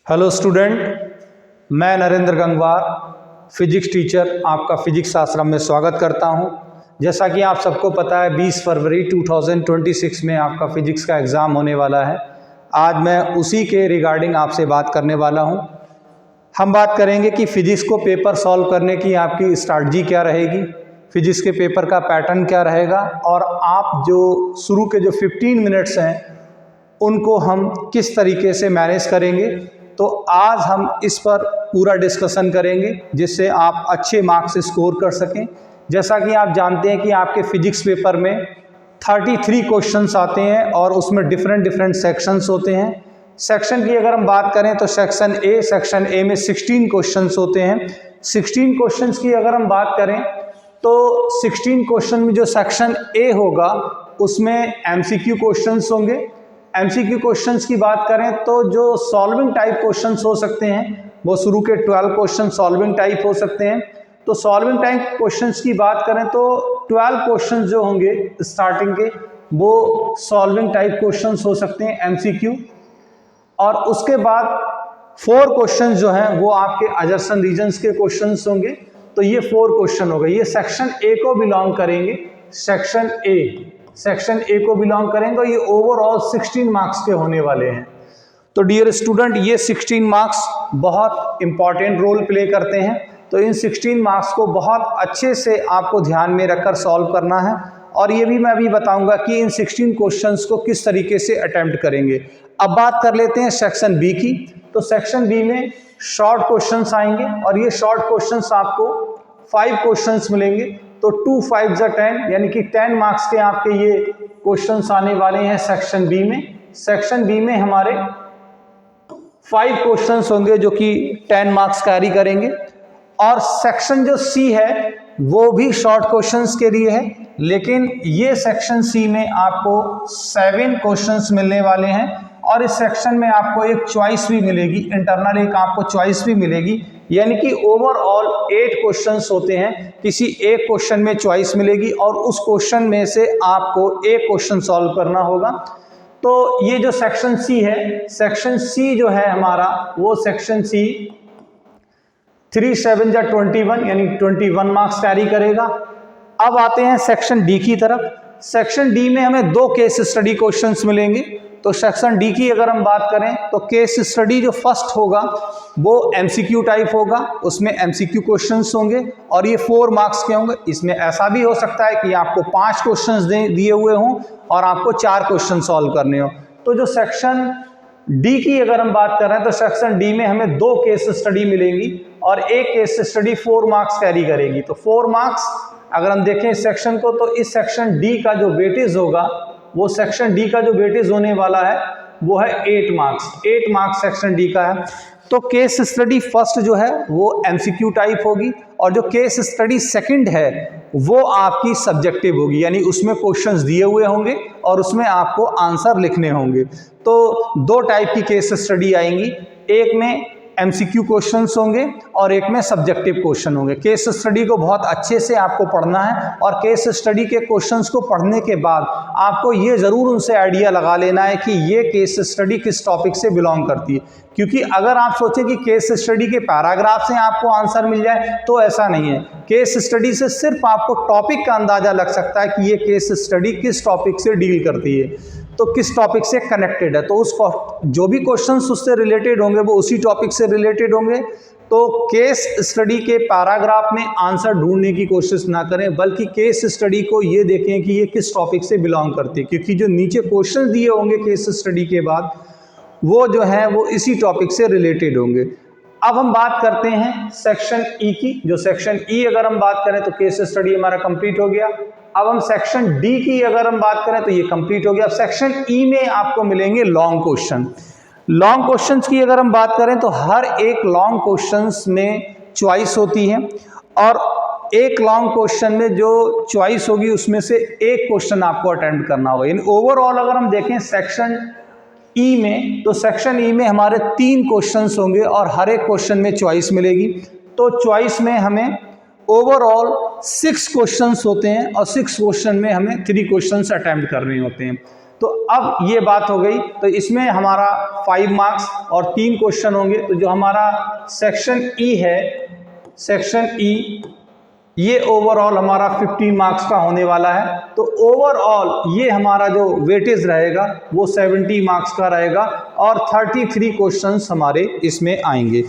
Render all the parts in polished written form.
Hello student, मैं Narendra Gangwar physics teacher आपका physics आश्रम में स्वागत करता हूं। जैसा कि आप सबको पता है 20 फरवरी 2026 में आपका फिजिक्स का एग्ज़ाम होने वाला है। आज मैं उसी के रिगार्डिंग आपसे बात करने वाला हूं। हम बात करेंगे कि फिजिक्स को पेपर सॉल्व करने की आपकी स्ट्रैटेजी क्या रहेगी, फिजिक्स के पेपर का पैटर्न क्या रहेगा और आप जो शुरू के जो 15 मिनट्स हैं उनको हम किस तरीके से मैनेज करेंगे। तो आज हम इस पर पूरा डिस्कशन करेंगे जिससे आप अच्छे मार्क्स स्कोर कर सकें। जैसा कि आप जानते हैं कि आपके फिजिक्स पेपर में 33 क्वेश्चंस आते हैं और उसमें डिफरेंट सेक्शंस होते हैं। सेक्शन की अगर हम बात करें तो सेक्शन ए में 16 क्वेश्चंस होते हैं। 16 क्वेश्चंस की अगर हम बात करें तो 16 क्वेश्चन में जो सेक्शन ए होगा उसमें एमसीक्यू क्वेश्चंस होंगे। एमसीक्यू क्वेश्चंस की बात करें तो जो सॉल्विंग टाइप क्वेश्चंस हो सकते हैं वो शुरू के 12 क्वेश्चन सॉल्विंग टाइप हो सकते हैं। तो सॉल्विंग टाइप क्वेश्चंस की बात करें तो 12 क्वेश्चंस जो होंगे स्टार्टिंग के वो सॉल्विंग टाइप क्वेश्चंस हो सकते हैं एमसीक्यू। और उसके बाद 4 क्वेश्चंस जो हैं वो आपके अजर्सन रीजन्स के क्वेश्चंस होंगे। तो ये 4 क्वेश्चन हो गए, ये सेक्शन ए को बिलोंग करेंगे। सेक्शन ए को बिलोंग करेंगे और ये ओवरऑल 16 मार्क्स के होने वाले हैं। तो डियर स्टूडेंट, ये 16 मार्क्स बहुत इंपॉर्टेंट रोल प्ले करते हैं। तो इन 16 मार्क्स को बहुत अच्छे से आपको ध्यान में रखकर सॉल्व करना है और ये भी मैं अभी बताऊंगा कि इन 16 क्वेश्चंस को किस तरीके से अटेम्प्ट करेंगे। अब बात कर लेते हैं सेक्शन बी की। तो सेक्शन बी में शॉर्ट क्वेश्चंस आएंगे और ये शॉर्ट क्वेश्चंस आपको 5 क्वेश्चंस मिलेंगे। तो 2 5 10 यानी कि 10 मार्क्स के आपके ये क्वेश्चंस आने वाले हैं सेक्शन बी में। सेक्शन बी में हमारे 5 क्वेश्चंस होंगे जो कि 10 मार्क्स कैरी करेंगे। और सेक्शन जो सी है वो भी शॉर्ट क्वेश्चंस के लिए है, लेकिन ये सेक्शन सी में आपको 7 क्वेश्चंस मिलने वाले हैं और इस सेक्शन में आपको एक चॉइस भी मिलेगी, इंटरनल एक आपको चॉइस भी मिलेगी। यानी कि ओवरऑल 8 क्वेश्चंस होते हैं, किसी एक क्वेश्चन में चॉइस मिलेगी और उस क्वेश्चन में से आपको एक क्वेश्चन सॉल्व करना होगा। तो ये जो सेक्शन सी है, सेक्शन सी जो है हमारा वो सेक्शन सी 3 7 21 यानी 21 मार्क्स कैरी करेगा। अब आते हैं सेक्शन डी की तरफ। सेक्शन डी में हमें 2 केस स्टडी क्वेश्चंस मिलेंगे। तो सेक्शन डी की अगर हम बात करें तो केस स्टडी जो फर्स्ट होगा वो एमसीक्यू टाइप होगा, उसमें एमसीक्यू क्वेश्चंस होंगे और ये 4 मार्क्स के होंगे। इसमें ऐसा भी हो सकता है कि आपको 5 क्वेश्चंस दिए हुए हों और आपको 4 क्वेश्चन सॉल्व करने हो। तो जो सेक्शन डी की अगर हम बात कर रहे हैं तो सेक्शन डी में हमें 2 केस स्टडी मिलेंगी और एक केस स्टडी 4 मार्क्स कैरी करेगी। तो 4 मार्क्स अगर हम देखें इस सेक्शन को तो इस सेक्शन डी का जो वेटेज होगा वो सेक्शन डी का जो वेटेज होने वाला है वो है 8 मार्क्स। 8 मार्क्स सेक्शन डी का है। तो केस स्टडी फर्स्ट जो है वो एमसीक्यू टाइप होगी और जो केस स्टडी सेकंड है वो आपकी सब्जेक्टिव होगी, यानी उसमें क्वेश्चंस दिए हुए होंगे और उसमें आपको आंसर लिखने होंगे। तो 2 टाइप की केस स्टडी आएंगी, एक में एमसीक्यू क्वेश्चंस होंगे और एक में सब्जेक्टिव क्वेश्चन होंगे। केस स्टडी को बहुत अच्छे से आपको पढ़ना है और केस स्टडी के क्वेश्चंस को पढ़ने के बाद आपको ये ज़रूर उनसे आइडिया लगा लेना है कि ये केस स्टडी किस टॉपिक से बिलोंग करती है। क्योंकि अगर आप सोचें कि केस स्टडी के पैराग्राफ से आपको आंसर मिल जाए तो ऐसा नहीं है। केस स्टडी से सिर्फ आपको टॉपिक का अंदाज़ा लग सकता है कि ये केस स्टडी किस टॉपिक से डील करती है, तो किस टॉपिक से कनेक्टेड है। तो उस जो भी क्वेश्चंस उससे रिलेटेड होंगे वो उसी टॉपिक से रिलेटेड होंगे। तो केस स्टडी के पैराग्राफ में आंसर ढूंढने की कोशिश ना करें, बल्कि केस स्टडी को ये देखें कि ये किस टॉपिक से बिलोंग करती है, क्योंकि जो नीचे क्वेश्चन दिए होंगे केस स्टडी के बाद वो जो है वो इसी टॉपिक से रिलेटेड होंगे। अब हम बात करते हैं सेक्शन ई की। जो सेक्शन ई अगर हम बात करें तो केस स्टडी हमारा कंप्लीट हो गया। अब हम सेक्शन डी की अगर हम बात करें तो ये कंप्लीट हो गया। अब सेक्शन ई में आपको मिलेंगे लॉन्ग क्वेश्चन। लॉन्ग क्वेश्चंस की अगर हम बात करें तो हर एक लॉन्ग क्वेश्चंस में चॉइस होती है और एक लॉन्ग क्वेश्चन में जो चॉइस होगी उसमें से एक क्वेश्चन आपको अटेम्प्ट करना होगा। यानी ओवरऑल अगर हम देखें सेक्शन ई में तो सेक्शन ई में हमारे 3 क्वेश्चंस होंगे और हर एक क्वेश्चन में चॉइस मिलेगी। तो चॉइस में हमें ओवरऑल 6 क्वेश्चंस होते हैं और 6 क्वेश्चन में हमें 3 क्वेश्चंस अटेम्प्ट करने होते हैं। तो अब ये बात हो गई, तो इसमें हमारा 5 मार्क्स और 3 क्वेश्चन होंगे। तो जो हमारा सेक्शन ई है, सेक्शन ई, ये ओवरऑल हमारा 15 मार्क्स का होने वाला है। तो ओवरऑल ये हमारा जो वेटेज रहेगा वो 70 मार्क्स का रहेगा और 33 क्वेश्चंस हमारे इसमें आएंगे।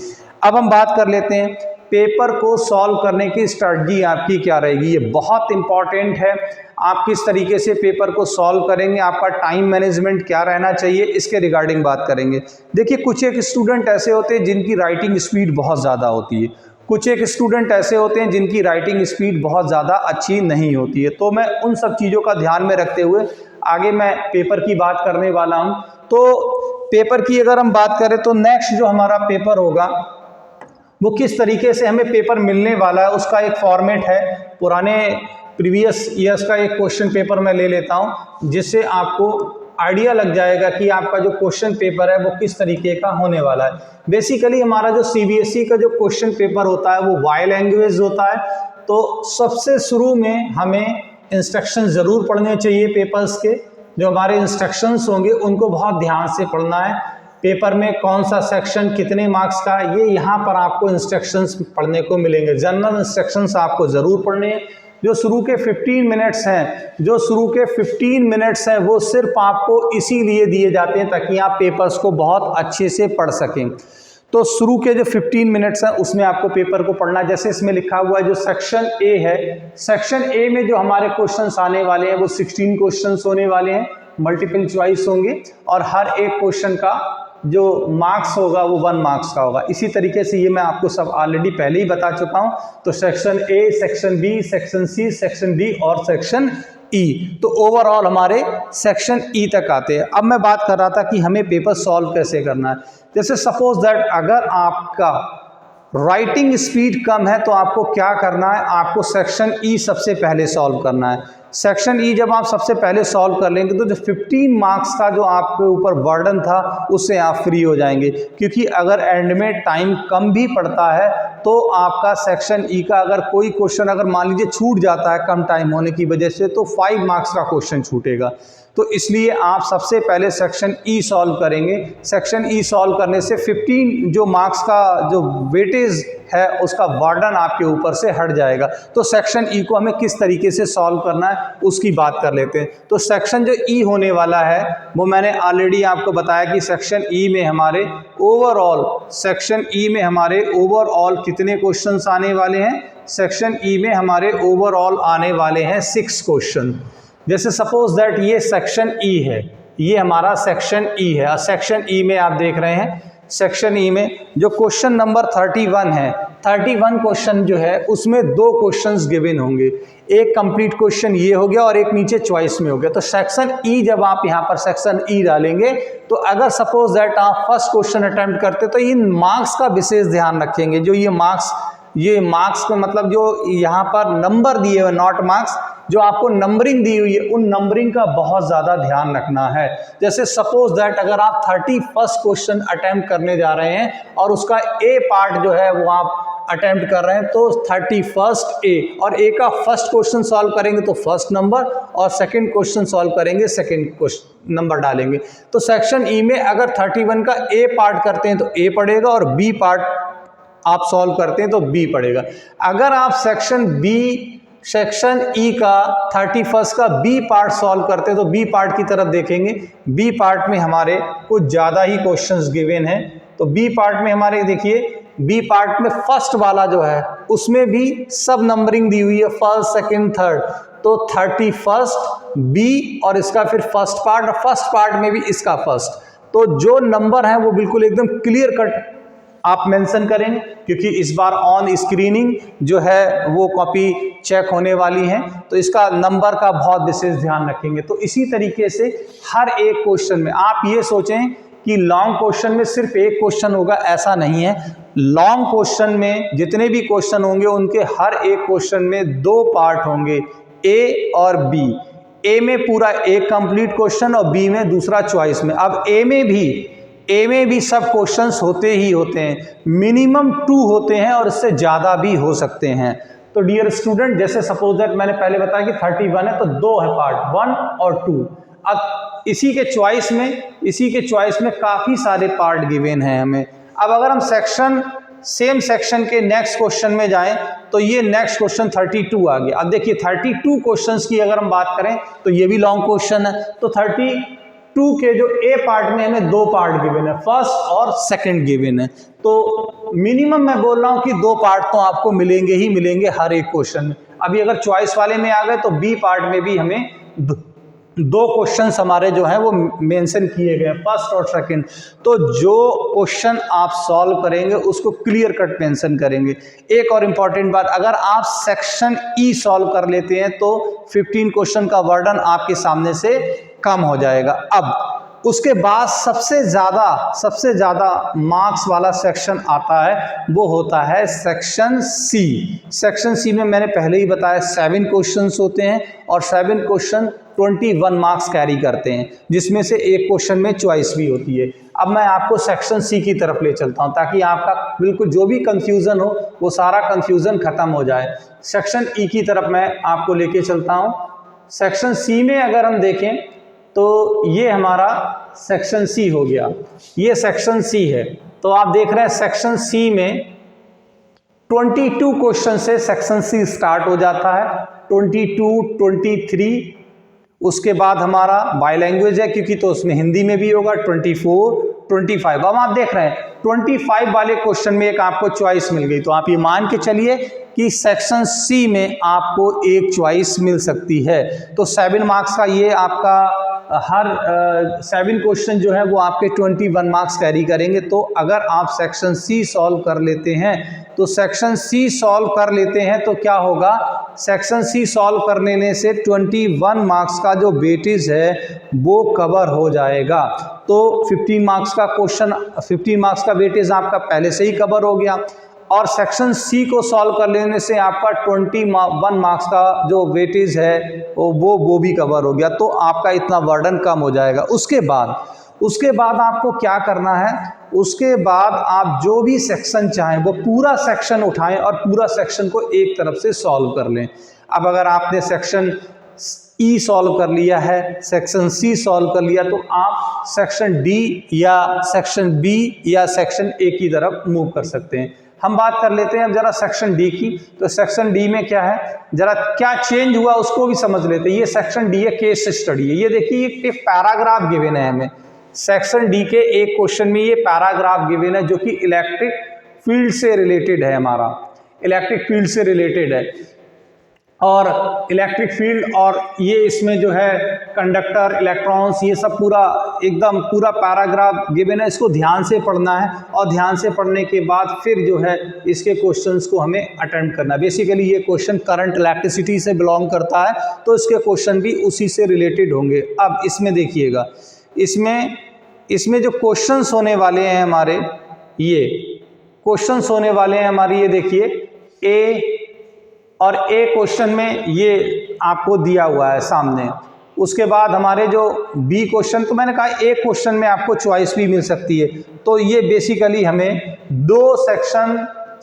अब हम बात कर लेते हैं पेपर को सॉल्व करने की स्ट्रेटजी आपकी क्या रहेगी। ये बहुत इंपॉर्टेंट है, आप किस तरीके से पेपर को सॉल्व करेंगे, आपका टाइम मैनेजमेंट क्या रहना चाहिए, इसके रिगार्डिंग बात करेंगे। देखिए, कुछ एक स्टूडेंट ऐसे होते हैं जिनकी राइटिंग स्पीड बहुत ज़्यादा होती है, कुछ एक स्टूडेंट ऐसे होते हैं जिनकी राइटिंग स्पीड बहुत ज़्यादा अच्छी नहीं होती है। तो मैं उन सब चीज़ों का ध्यान में रखते हुए आगे मैं पेपर की बात करने वाला हूँ। तो पेपर की अगर हम बात करें तो नेक्स्ट जो हमारा पेपर होगा वो किस तरीके से हमें पेपर मिलने वाला है, उसका एक फॉर्मेट है। पुराने प्रीवियस ईयर्स का एक क्वेश्चन पेपर मैं ले लेता हूँ, जिससे आपको आइडिया लग जाएगा कि आपका जो क्वेश्चन पेपर है वो किस तरीके का होने वाला है। बेसिकली हमारा जो सीबीएसई का जो क्वेश्चन पेपर होता है वो वाई लैंग्वेज होता है। तो सबसे शुरू में हमें इंस्ट्रक्शन ज़रूर पढ़ने चाहिए पेपर्स के। जो हमारे इंस्ट्रक्शंस होंगे उनको बहुत ध्यान से पढ़ना है। पेपर में कौन सा सेक्शन कितने मार्क्स का, ये यहाँ पर आपको इंस्ट्रक्शंस पढ़ने को मिलेंगे। जनरल इंस्ट्रक्शंस आपको ज़रूर पढ़ने हैं। जो शुरू के 15 मिनट्स हैं, जो शुरू के 15 मिनट्स हैं वो सिर्फ आपको इसीलिए दिए जाते हैं ताकि आप पेपर्स को बहुत अच्छे से पढ़ सकें। तो शुरू के जो 15 मिनट्स हैं उसमें आपको पेपर को पढ़ना। जैसे इसमें लिखा हुआ है जो सेक्शन ए है, सेक्शन ए में जो हमारे क्वेश्चंस आने वाले हैं वो 16 क्वेश्चंस होने वाले हैं, मल्टीपल चॉइस होंगे और हर एक क्वेश्चन का जो मार्क्स होगा वो 1 मार्क्स का होगा। इसी तरीके से ये मैं आपको सब ऑलरेडी पहले ही बता चुका हूँ। तो section A, section B, section C, section D और सेक्शन ई, तो ओवरऑल हमारे सेक्शन ई तक आते हैं। अब मैं बात कर रहा था कि हमें पेपर सॉल्व कैसे करना है। जैसे सपोज दैट अगर आपका राइटिंग स्पीड कम है तो आपको क्या करना है, आपको सेक्शन ई सबसे पहले सॉल्व करना है। सेक्शन ई जब आप सबसे पहले सॉल्व कर लेंगे तो जो 15 मार्क्स का जो आपके ऊपर बर्डन था उससे आप फ्री हो जाएंगे। क्योंकि अगर एंड में टाइम कम भी पड़ता है तो आपका सेक्शन ई का अगर कोई क्वेश्चन अगर मान लीजिए छूट जाता है कम टाइम होने की वजह से, तो 5 मार्क्स का क्वेश्चन छूटेगा। तो इसलिए आप सबसे पहले सेक्शन ई सॉल्व करेंगे। सेक्शन ई सॉल्व करने से 15 जो मार्क्स का जो वेटेज है उसका बर्डन आपके ऊपर से हट जाएगा। तो सेक्शन ई को हमें किस तरीके से सॉल्व करना है उसकी बात कर लेते हैं। तो सेक्शन जो ई होने वाला है वो मैंने ऑलरेडी आपको बताया कि सेक्शन ई में हमारे ओवरऑल, सेक्शन ई में हमारे ओवरऑल कितने क्वेश्चंस आने वाले हैं। सेक्शन ई में हमारे ओवरऑल आने वाले हैं 6 क्वेश्चन। जैसे सपोज दैट ये सेक्शन ई है, ये हमारा सेक्शन ई है और सेक्शन ई में आप देख रहे हैं सेक्शन ई में जो क्वेश्चन नंबर 31 है, 31 क्वेश्चन जो है उसमें 2 क्वेश्चंस गिवन होंगे। एक कंप्लीट क्वेश्चन ये हो गया और एक नीचे चॉइस में हो गया। तो सेक्शन ई जब आप यहाँ पर सेक्शन ई डालेंगे तो अगर सपोज दैट आप फर्स्ट क्वेश्चन अटेम्प्ट करते तो इन मार्क्स का विशेष ध्यान रखेंगे। जो ये मार्क्स का मतलब जो यहाँ पर नंबर दिए हुए, नॉट मार्क्स, जो आपको नंबरिंग दी हुई है उन नंबरिंग का बहुत ज़्यादा ध्यान रखना है। जैसे सपोज दैट अगर आप 31st क्वेश्चन अटेम्प्ट करने जा रहे हैं और उसका ए पार्ट जो है वो आप अटेम्प्ट कर रहे हैं तो 31st ए, और ए का फर्स्ट क्वेश्चन सॉल्व करेंगे तो फर्स्ट नंबर और सेकंड क्वेश्चन सॉल्व करेंगे सेकंड क्वेश्चन नंबर डालेंगे। तो सेक्शन ई में अगर 31 का ए पार्ट करते हैं तो ए पड़ेगा और बी पार्ट आप सॉल्व करते हैं तो बी पड़ेगा। अगर आप सेक्शन ई का 31st का बी पार्ट सॉल्व करते हैं तो बी पार्ट की तरफ देखेंगे। बी पार्ट में हमारे कुछ ज़्यादा ही क्वेश्चंस गिवन हैं। तो बी पार्ट में हमारे देखिए, बी पार्ट में फर्स्ट वाला जो है उसमें भी सब नंबरिंग दी हुई है, फर्स्ट सेकंड थर्ड। तो 31st बी और इसका फिर फर्स्ट पार्ट, और फर्स्ट पार्ट में भी इसका फर्स्ट। तो जो नंबर है वो बिल्कुल एकदम क्लियर कट आप मेंशन करें, क्योंकि इस बार ऑन स्क्रीनिंग जो है वो कॉपी चेक होने वाली है तो इसका नंबर का बहुत विशेष ध्यान रखेंगे। तो इसी तरीके से हर एक क्वेश्चन में आप ये सोचें कि लॉन्ग क्वेश्चन में सिर्फ एक क्वेश्चन होगा, ऐसा नहीं है। लॉन्ग क्वेश्चन में जितने भी क्वेश्चन होंगे उनके हर एक क्वेश्चन में 2 पार्ट होंगे, ए और बी। ए में पूरा एक कंप्लीट क्वेश्चन और बी में दूसरा चॉइस में। अब ए में भी सब क्वेश्चंस होते ही होते हैं, मिनिमम 2 होते हैं और इससे ज़्यादा भी हो सकते हैं। तो डियर स्टूडेंट, जैसे सपोज दैट मैंने पहले बताया कि 31 है तो 2 है पार्ट, 1 और 2। अब इसी के चॉइस में काफ़ी सारे पार्ट गिवन हैं हमें। अब अगर हम सेम सेक्शन के नेक्स्ट क्वेश्चन में जाएं तो ये नेक्स्ट क्वेश्चन 32 आ गया। अब देखिए 32 क्वेश्चंस की अगर हम बात करें तो ये भी लॉन्ग क्वेश्चन है। तो 32 के जो ए पार्ट में हमें 2 पार्ट गिवन है, फर्स्ट और सेकंड गिवन है। तो मिनिमम मैं बोल रहा हूं कि 2 पार्ट तो आपको मिलेंगे ही मिलेंगे हर एक क्वेश्चन में। अभी अगर चॉइस वाले में आ गए तो बी पार्ट में भी हमें 2 क्वेश्चंस हमारे जो हैं वो मेंशन किए गए, फर्स्ट और सेकंड। तो जो क्वेश्चन आप सॉल्व करेंगे उसको क्लियर कट मेंशन करेंगे। एक और इम्पॉर्टेंट बात, अगर आप सेक्शन ई सॉल्व कर लेते हैं तो 15 क्वेश्चन का वर्डन आपके सामने से कम हो जाएगा। अब उसके बाद सबसे ज़्यादा मार्क्स वाला सेक्शन आता है, वो होता है सेक्शन सी। सेक्शन सी में मैंने पहले ही बताया 7 क्वेश्चंस होते हैं और 7 क्वेश्चन 21 मार्क्स कैरी करते हैं, जिसमें से एक क्वेश्चन में चॉइस भी होती है। अब मैं आपको सेक्शन सी की तरफ ले चलता हूं ताकि आपका बिल्कुल जो भी कंफ्यूजन हो वो सारा कंफ्यूजन खत्म हो जाए। सेक्शन ई की तरफ मैं आपको लेके चलता हूं। सेक्शन सी में अगर हम देखें तो ये हमारा सेक्शन सी हो गया, ये सेक्शन सी है। तो आप देख रहे हैं सेक्शन सी में 22 क्वेश्चन से सेक्शन सी स्टार्ट हो जाता है, 22, 23, उसके बाद हमारा बाय लैंग्वेज है क्योंकि तो उसमें हिंदी में भी होगा, 24, 25। अब आप देख रहे हैं 25 वाले क्वेश्चन में एक आपको चॉइस मिल गई, तो आप ये मान के चलिए कि सेक्शन सी में आपको एक चॉइस मिल सकती है। तो 7 मार्क्स का ये आपका हर 7 क्वेश्चन जो है वो आपके 21 मार्क्स कैरी करेंगे। तो अगर आप सेक्शन सी सॉल्व कर लेते हैं तो क्या होगा, सेक्शन सी सॉल्व करने से 21 मार्क्स का जो वेटेज है वो कवर हो जाएगा। तो 15 मार्क्स का वेटेज आपका पहले से ही कवर हो गया और सेक्शन सी को सॉल्व कर लेने से आपका 21 मार्क्स का जो वेटेज है वो भी कवर हो गया। तो आपका इतना वर्डन कम हो जाएगा। उसके बाद आपको क्या करना है, उसके बाद आप जो भी सेक्शन चाहें वो पूरा सेक्शन उठाएं और पूरा सेक्शन को एक तरफ से सॉल्व कर लें। अब अगर आपने सेक्शन ई सॉल्व कर लिया है, सेक्शन सी सॉल्व कर लिया, तो आप सेक्शन डी या सेक्शन बी या सेक्शन ए की तरफ मूव कर सकते हैं। हम बात कर लेते हैं अब जरा सेक्शन डी की। तो सेक्शन डी में क्या है, जरा क्या चेंज हुआ उसको भी समझ लेते हैं। ये सेक्शन डी है, केस स्टडी है। ये देखिए एक पैराग्राफ गिवन है हमें सेक्शन डी के एक क्वेश्चन में, ये पैराग्राफ गिवन है जो कि इलेक्ट्रिक फील्ड से रिलेटेड है, हमारा इलेक्ट्रिक फील्ड से रिलेटेड है। और इलेक्ट्रिक फील्ड और ये इसमें जो है कंडक्टर, इलेक्ट्रॉन्स, ये सब पूरा पैराग्राफ गिवन है। इसको ध्यान से पढ़ना है और ध्यान से पढ़ने के बाद फिर जो है इसके क्वेश्चंस को हमें अटेम्प्ट करना है। बेसिकली ये क्वेश्चन करंट इलेक्ट्रिसिटी से बिलोंग करता है, तो इसके क्वेश्चन भी उसी से रिलेटेड होंगे। अब इसमें देखिएगा, इसमें जो क्वेश्चंस होने वाले हैं हमारे, ये क्वेश्चंस होने वाले हैं हमारे, ये देखिए ए और ए क्वेश्चन में ये आपको दिया हुआ है सामने। उसके बाद हमारे जो बी क्वेश्चन, तो मैंने कहा एक क्वेश्चन में आपको चॉइस भी मिल सकती है। तो ये बेसिकली हमें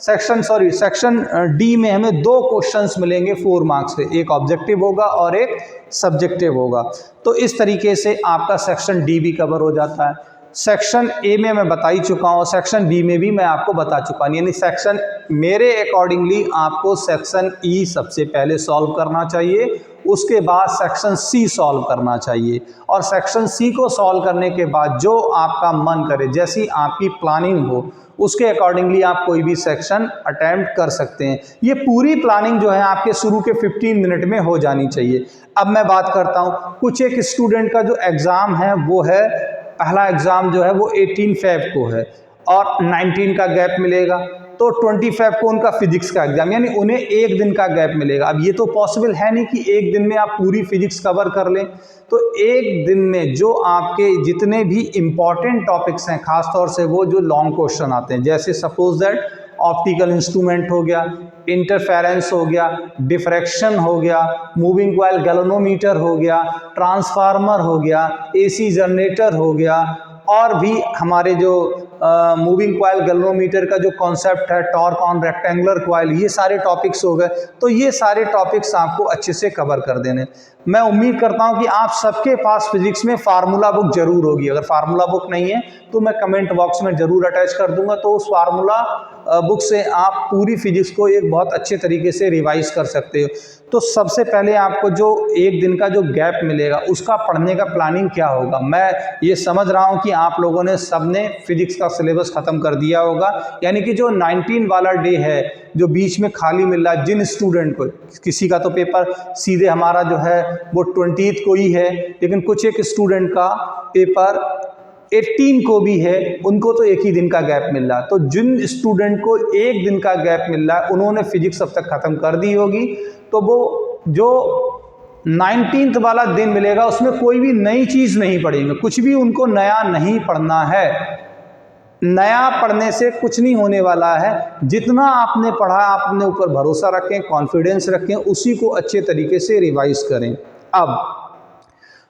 सेक्शन डी में हमें 2 क्वेश्चंस मिलेंगे 4 मार्क्स के, एक ऑब्जेक्टिव होगा और एक सब्जेक्टिव होगा। तो इस तरीके से आपका सेक्शन डी भी कवर हो जाता है। सेक्शन ए में मैं बता ही चुका हूँ, सेक्शन बी में भी मैं आपको बता चुका हूँ। यानी सेक्शन मेरे अकॉर्डिंगली आपको सेक्शन ई सबसे पहले सॉल्व करना चाहिए, उसके बाद सेक्शन सी सॉल्व करना चाहिए और सेक्शन सी को सॉल्व करने के बाद जो आपका मन करे, जैसी आपकी प्लानिंग हो, उसके अकॉर्डिंगली आप कोई भी सेक्शन अटेम्प्ट कर सकते हैं। ये पूरी प्लानिंग जो है आपके शुरू के 15 मिनट में हो जानी चाहिए। अब मैं बात करता हूँ, कुछ एक स्टूडेंट का जो एग्ज़ाम है वो है, पहला एग्ज़ाम जो है वो 18 फेब को है और 19 का गैप मिलेगा, तो 20 फेब को उनका फिजिक्स का एग्जाम, यानी उन्हें एक दिन का गैप मिलेगा। अब ये तो पॉसिबल है नहीं कि एक दिन में आप पूरी फिजिक्स कवर कर लें, तो एक दिन में जो आपके जितने भी इम्पॉर्टेंट टॉपिक्स हैं, खासतौर से वो जो लॉन्ग क्वेश्चन आते हैं, जैसे सपोज दैट ऑप्टिकल इंस्ट्रूमेंट हो गया, इंटरफेरेंस हो गया, डिफ्रैक्शन हो गया, मूविंग कॉइल गैल्वेनोमीटर हो गया, ट्रांसफार्मर हो गया, एसी जनरेटर हो गया, और भी हमारे जो मूविंग कॉइल गैल्वेनोमीटर का जो कॉन्सेप्ट है, टॉर्क ऑन रेक्टेंगुलर कॉइल, ये सारे टॉपिक्स हो गए। तो ये सारे टॉपिक्स आपको अच्छे से कवर कर देने। मैं उम्मीद करता हूं कि आप सबके पास फिजिक्स में फार्मूला बुक जरूर होगी। अगर फार्मूला बुक नहीं है तो मैं कमेंट बॉक्स में जरूर अटैच कर दूंगा, तो उस फार्मूला बुक से आप पूरी फिजिक्स को एक बहुत अच्छे तरीके से रिवाइज कर सकते हो। तो सबसे पहले आपको जो एक दिन का जो गैप मिलेगा उसका पढ़ने का प्लानिंग क्या होगा। मैं ये समझ रहा हूँ कि आप लोगों ने सबने फिजिक्स का सिलेबस ख़त्म कर दिया होगा, यानी कि जो 19 वाला डे है जो बीच में खाली मिल रहा है जिन स्टूडेंट को, किसी का तो पेपर सीधे हमारा जो है वो 20 को ही है, लेकिन कुछ एक स्टूडेंट का पेपर 18 को भी है, उनको तो एक ही दिन का गैप मिल रहा है। तो जिन स्टूडेंट को एक दिन का गैप मिल रहा है उन्होंने फिजिक्स अब तक ख़त्म कर दी होगी, तो वो जो 19th वाला दिन मिलेगा उसमें कोई भी नई चीज़ नहीं पढ़ेंगे, कुछ भी उनको नया नहीं पढ़ना है। नया पढ़ने से कुछ नहीं होने वाला है। जितना आपने पढ़ा आप अपने ऊपर भरोसा रखें, कॉन्फिडेंस रखें, उसी को अच्छे तरीके से रिवाइज करें। अब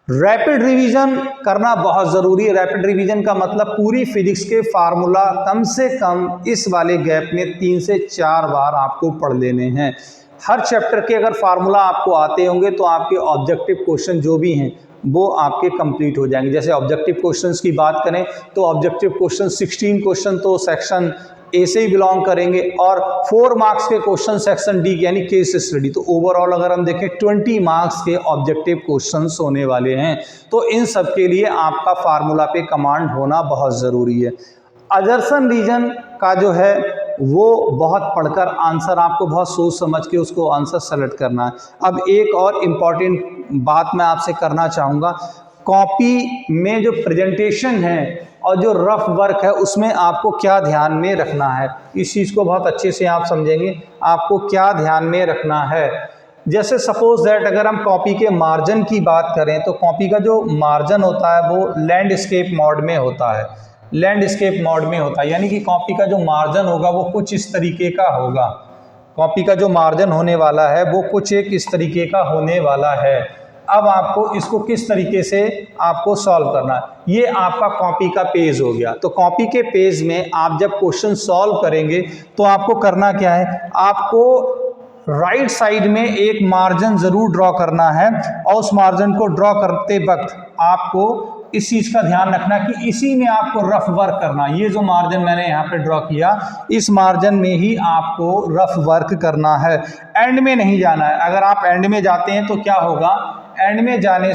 रैपिड रिवीजन करना बहुत ज़रूरी है। रैपिड रिवीजन का मतलब पूरी फिजिक्स के फार्मूला कम से कम इस वाले गैप में 3 से 4 बार आपको पढ़ लेने हैं। हर चैप्टर के अगर फार्मूला आपको आते होंगे तो आपके ऑब्जेक्टिव क्वेश्चन जो भी हैं वो आपके कंप्लीट हो जाएंगे। जैसे ऑब्जेक्टिव क्वेश्चंस की बात करें तो ऑब्जेक्टिव क्वेश्चन 16 क्वेश्चन तो सेक्शन ए से ही बिलोंग करेंगे, और 4 मार्क्स के क्वेश्चन सेक्शन डी यानी केस स्टडी। तो ओवरऑल अगर हम देखें 20 मार्क्स के ऑब्जेक्टिव क्वेश्चंस होने वाले हैं। तो इन सब के लिए आपका फार्मूला पे कमांड होना बहुत ज़रूरी है। अजर्सन रीजन का जो है वो बहुत पढ़कर आंसर आपको बहुत सोच समझ के उसको आंसर सेलेक्ट करना है। अब एक और इम्पॉर्टेंट बात मैं आपसे करना चाहूँगा, कॉपी में जो प्रेजेंटेशन है और जो रफ वर्क है उसमें आपको क्या ध्यान में रखना है, इस चीज़ को बहुत अच्छे से आप समझेंगे। आपको क्या ध्यान में रखना है, जैसे सपोज दैट अगर हम कॉपी के मार्जिन की बात करें तो कॉपी का जो मार्जिन होता है वो लैंडस्केप मोड में होता है। लैंडस्केप मोड में होता है यानी कि कॉपी का जो मार्जिन होगा वो कुछ इस तरीके का होगा। कॉपी का जो मार्जिन होने वाला है वो कुछ एक इस तरीके का होने वाला है। अब आपको इसको किस तरीके से आपको सॉल्व करना है, ये आपका कॉपी का पेज हो गया। तो कॉपी के पेज में आप जब क्वेश्चन सॉल्व करेंगे तो आपको करना क्या है, आपको राइट साइड में एक मार्जिन ज़रूर ड्रॉ करना है, और उस मार्जिन को ड्रॉ करते वक्त आपको इस चीज़ का ध्यान रखना कि इसी में आपको रफ वर्क करना। ये जो मार्जिन मैंने यहाँ पे ड्रॉ किया इस मार्जिन में ही आपको रफ वर्क करना है, एंड में नहीं जाना है। अगर आप एंड में जाते हैं तो क्या होगा, एंड में जाने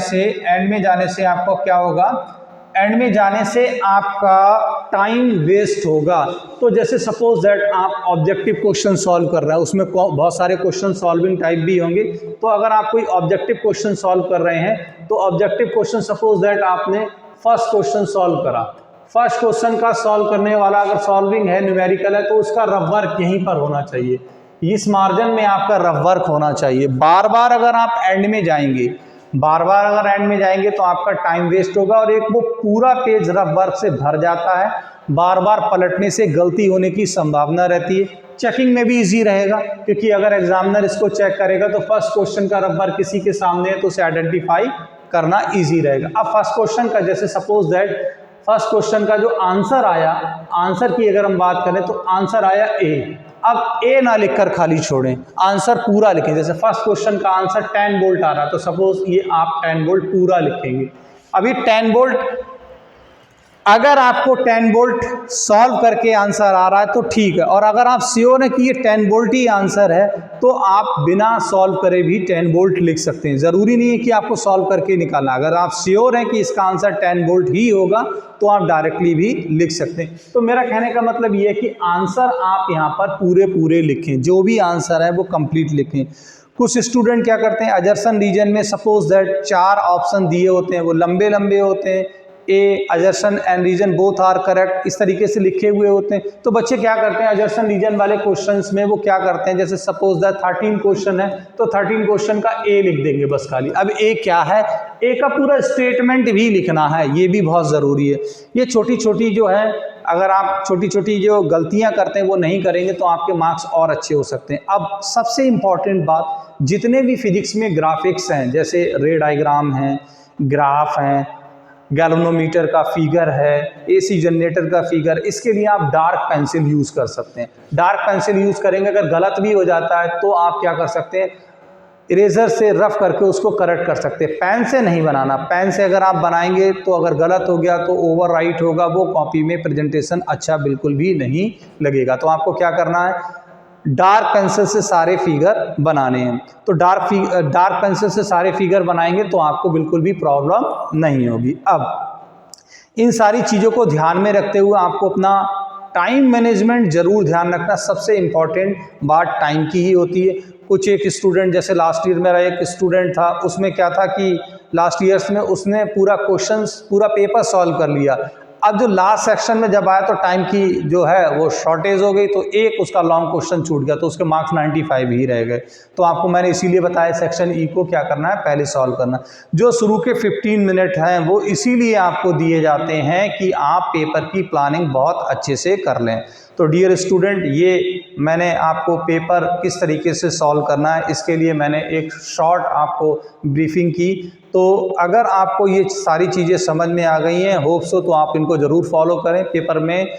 से आपको क्या होगा, एंड में जाने से आपका टाइम वेस्ट होगा। तो जैसे सपोज दैट आप ऑब्जेक्टिव क्वेश्चन सॉल्व कर रहे हैं, उसमें बहुत सारे क्वेश्चन सॉल्विंग टाइप भी होंगे। तो अगर आप कोई ऑब्जेक्टिव क्वेश्चन सॉल्व कर रहे हैं तो ऑब्जेक्टिव क्वेश्चन सपोज दैट आपने फर्स्ट क्वेश्चन सॉल्व करा, फर्स्ट क्वेश्चन का सॉल्व करने वाला अगर सॉल्विंग है, न्यूमेरिकल है, तो उसका रफ वर्क यहीं पर होना चाहिए, इस मार्जिन में आपका रफ वर्क होना चाहिए। बार बार अगर आप एंड में जाएंगे, बार बार अगर एंड में जाएंगे तो आपका टाइम वेस्ट होगा, और एक वो पूरा पेज रफ वर्क से भर जाता है। बार बार पलटने से गलती होने की संभावना रहती है। चेकिंग में भी इजी रहेगा, क्योंकि अगर एग्जामिनर इसको चेक करेगा तो फर्स्ट क्वेश्चन का रफ वर्क किसी के सामने है तो उसे आइडेंटिफाई करना इजी रहेगा। अब फर्स्ट क्वेश्चन का जैसे सपोज दैट फर्स्ट क्वेश्चन का जो आंसर आया, आंसर की अगर हम बात करें तो आंसर आया ए। अब ए ना लिखकर खाली छोड़ें, आंसर पूरा लिखें। जैसे फर्स्ट क्वेश्चन का आंसर 10 वोल्ट आ रहा है तो सपोज ये आप 10 वोल्ट पूरा लिखेंगे। अभी 10 वोल्ट, अगर आपको 10 वोल्ट सॉल्व करके आंसर आ रहा है तो ठीक है, और अगर आप श्योर हैं कि ये 10 वोल्ट ही आंसर है तो आप बिना सॉल्व करे भी 10 वोल्ट लिख सकते हैं। ज़रूरी नहीं है कि आपको सॉल्व करके निकालना। अगर आप श्योर हैं कि इसका आंसर 10 वोल्ट ही होगा तो आप डायरेक्टली भी लिख सकते हैं। तो मेरा कहने का मतलब ये है कि आंसर आप यहाँ पर पूरे लिखें, जो भी आंसर है वो कंप्लीट लिखें। कुछ स्टूडेंट क्या करते हैं, अजर्सन रीजन में सपोज दैट 4 ऑप्शन दिए होते हैं, वो लंबे लंबे होते हैं, A assertion and reason both are correct, इस तरीके से लिखे हुए होते हैं। तो बच्चे क्या करते हैं, अजर्सन रीजन वाले क्वेश्चंस में वो क्या करते हैं, जैसे सपोज दैट 13 क्वेश्चन है तो 13 क्वेश्चन का ए लिख देंगे बस खाली। अब ए क्या है, ए का पूरा स्टेटमेंट भी लिखना है, ये भी बहुत ज़रूरी है। ये छोटी छोटी जो है, अगर आप छोटी छोटी जो गलतियां करते हैं वो नहीं करेंगे तो आपके मार्क्स और अच्छे हो सकते हैं। अब सबसे इम्पॉर्टेंट बात, जितने भी फिजिक्स में ग्राफिक्स हैं, जैसे रे डायग्राम हैं, ग्राफ हैं, गैल्वेनोमीटर का फिगर है, एसी जनरेटर का फिगर, इसके लिए आप डार्क पेंसिल यूज़ कर सकते हैं। डार्क पेंसिल यूज़ करेंगे, अगर गलत भी हो जाता है तो आप क्या कर सकते हैं, इरेजर से रफ करके उसको करेक्ट कर सकते हैं। पेन से नहीं बनाना, पेन से अगर आप बनाएंगे तो अगर गलत हो गया तो ओवरराइट होगा, वो कॉपी में प्रेजेंटेशन अच्छा बिल्कुल भी नहीं लगेगा। तो आपको क्या करना है, डार्क पेंसिल से सारे फिगर बनाने हैं। तो डार्क पेंसिल से सारे फिगर बनाएंगे तो आपको बिल्कुल भी प्रॉब्लम नहीं होगी। अब इन सारी चीज़ों को ध्यान में रखते हुए आपको अपना टाइम मैनेजमेंट जरूर ध्यान रखना। सबसे इम्पॉर्टेंट बात टाइम की ही होती है। कुछ एक स्टूडेंट, जैसे लास्ट ईयर मेरा एक स्टूडेंट था, उसमें क्या था कि लास्ट ईयर्स में उसने पूरा पेपर सॉल्व कर लिया। अब जो लास्ट सेक्शन में जब आया तो टाइम की जो है वो शॉर्टेज हो गई, तो एक उसका लॉन्ग क्वेश्चन छूट गया, तो उसके मार्क्स 95 ही रह गए। तो आपको मैंने इसीलिए बताया सेक्शन ई को क्या करना है, पहले सॉल्व करना। जो शुरू के 15 मिनट हैं वो इसीलिए आपको दिए जाते हैं कि आप पेपर की प्लानिंग बहुत अच्छे से कर लें। तो डियर स्टूडेंट, ये मैंने आपको पेपर किस तरीके से सॉल्व करना है इसके लिए मैंने एक शॉर्ट आपको ब्रीफिंग की। तो अगर आपको ये सारी चीज़ें समझ में आ गई हैं, होप सो, तो आप इनको ज़रूर फॉलो करें। पेपर में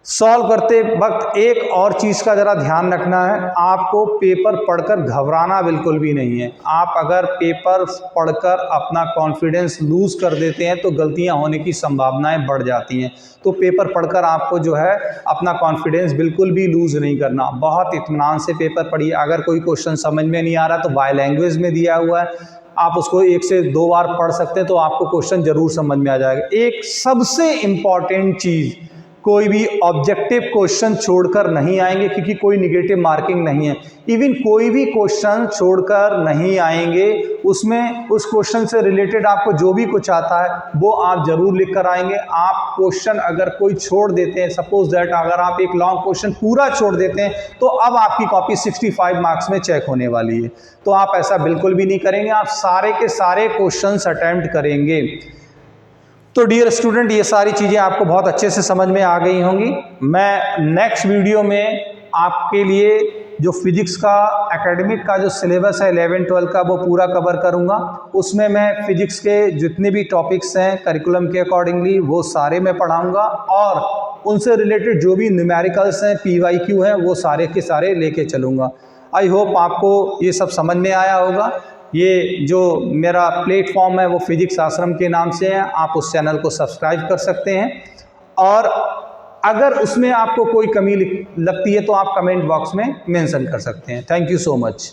सॉल्व करते वक्त एक और चीज़ का ज़रा ध्यान रखना है, आपको पेपर पढ़कर घबराना बिल्कुल भी नहीं है। आप अगर पेपर पढ़कर अपना कॉन्फिडेंस लूज़ कर देते हैं तो गलतियां होने की संभावनाएं बढ़ जाती हैं। तो पेपर पढ़कर आपको जो है अपना कॉन्फिडेंस बिल्कुल भी लूज़ नहीं करना, बहुत इत्मीनान से पेपर पढ़िए। अगर कोई क्वेश्चन समझ में नहीं आ रहा तो बाय लैंग्वेज में दिया हुआ है, आप उसको 1 से 2 बार पढ़ सकते हैं तो आपको क्वेश्चन ज़रूर समझ में आ जाएगा। एक सबसे इम्पॉर्टेंट चीज़, कोई भी ऑब्जेक्टिव क्वेश्चन छोड़कर नहीं आएंगे, क्योंकि कोई निगेटिव मार्किंग नहीं है। इवन कोई भी क्वेश्चन छोड़कर नहीं आएंगे, उसमें उस क्वेश्चन से रिलेटेड आपको जो भी कुछ आता है वो आप जरूर लिख कर आएंगे। आप क्वेश्चन अगर कोई छोड़ देते हैं, सपोज दैट अगर आप एक लॉन्ग क्वेश्चन पूरा छोड़ देते हैं तो अब आपकी कॉपी 65 मार्क्स में चेक होने वाली है। तो आप ऐसा बिल्कुल भी नहीं करेंगे, आप सारे के सारे क्वेश्चंस अटेम्प्ट करेंगे। तो डियर स्टूडेंट, ये सारी चीज़ें आपको बहुत अच्छे से समझ में आ गई होंगी। मैं नेक्स्ट वीडियो में आपके लिए जो फिजिक्स का एकेडमिक का जो सिलेबस है 11-12 का वो पूरा कवर करूंगा। उसमें मैं फिजिक्स के जितने भी टॉपिक्स हैं करिकुलम के अकॉर्डिंगली वो सारे मैं पढ़ाऊंगा, और उनसे रिलेटेड जो भी न्यूमेरिकल्स हैं, PYQ हैं, वो सारे के सारे लेके चलूँगा। आई होप आपको ये सब समझ में आया होगा। ये जो मेरा प्लेटफॉर्म है वो फिजिक्स आश्रम के नाम से है, आप उस चैनल को सब्सक्राइब कर सकते हैं, और अगर उसमें आपको कोई कमी लगती है तो आप कमेंट बॉक्स में मेंशन कर सकते हैं। Thank you so much.